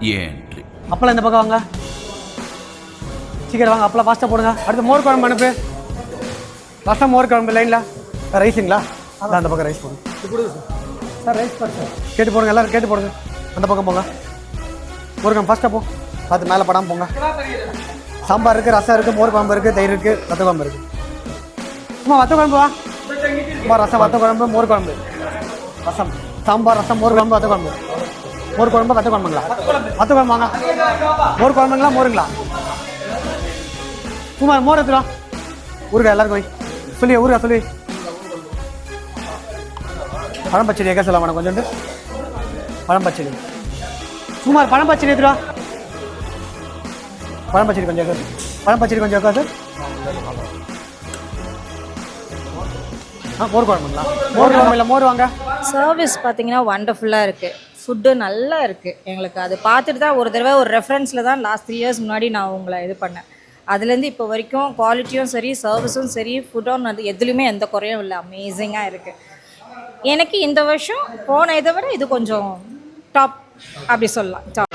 ஏன்ட்ரி. அப்பளம் இந்த பக்கம் வாங்க, சீக்கிரம் வாங்க, அப்பளம் ஃபாஸ்ட்டாக போடுங்க. அடுத்து மோர் குழம்பு அனுப்பு, ரசம் மோர் குழம்பு லைனில். ரைஸுங்களா? அதான் அந்த பக்கம் ரைஸ் போடுங்க சார். ரைஸ் சார் கேட்டு போடுங்க, எல்லோரும் கேட்டு போடுங்க. அந்த பக்கம் போங்க, மோர் குழம்பு ஃபாஸ்ட்டாக போ, பார்த்து மேலே படாமல் போங்க. சாம்பார் இருக்குது, ரசம் இருக்குது, மோர் குழம்பு இருக்குது, தயிர் இருக்குது, வத்த குழம்பு இருக்குது. சும்மா வத்த குழம்பு வா, சும்மா ரசம், வத்த குழம்பு, மோர் குழம்பு, ரசம், சாம்பார், ரசம், மோர் குழம்பு, வத்த குழம்பு. மோர் குழம்பு, வத்த குழம்புங்களா? வத்த குழம்பு வாங்க. மோர் குழம்புங்களா, மோருங்களா? சும்மா மோர் எடுத்துடா. ஊருக்கா எல்லாருக்கும் வை சொல்லி, ஊருக்கா சொல்லி. பழம் பச்சடி எங்கே சொல்ல வேணாம், கொஞ்சோண்டு பழம் பச்சடி. சும்மா பழம் பச்சடி எடுத்துடா. பழம் பச்சடி கொஞ்சம் சார், பழம் பச்சடி கொஞ்சம் இருக்கா சார். மோர் குழம்புங்களா? மோர் குழம்பு இல்லை, மோர் வாங்க. சர்வீஸ் பார்த்தீங்கன்னா வண்டர்ஃபுல்லாக இருக்குது, ஃபுட்டு நல்லா இருக்குது எங்களுக்கு. அது பார்த்துட்டு தான் ஒரு தடவை ஒரு ரெஃபரன்ஸில் தான் லாஸ்ட் 3 இயர்ஸ் முன்னாடி நான் உங்களை இது பண்ணேன். அதுலேருந்து இப்போ வரைக்கும் குவாலிட்டியும் சரி, சர்வீஸும் சரி, ஃபுட்டும் அது எதுலேயுமே எந்த குறையும் இல்லை, அமேசிங்காக இருக்குது. எனக்கு இந்த வருஷம் போன இதை விட இது கொஞ்சம் டாப் அப்படி சொல்லலாம், டாப்.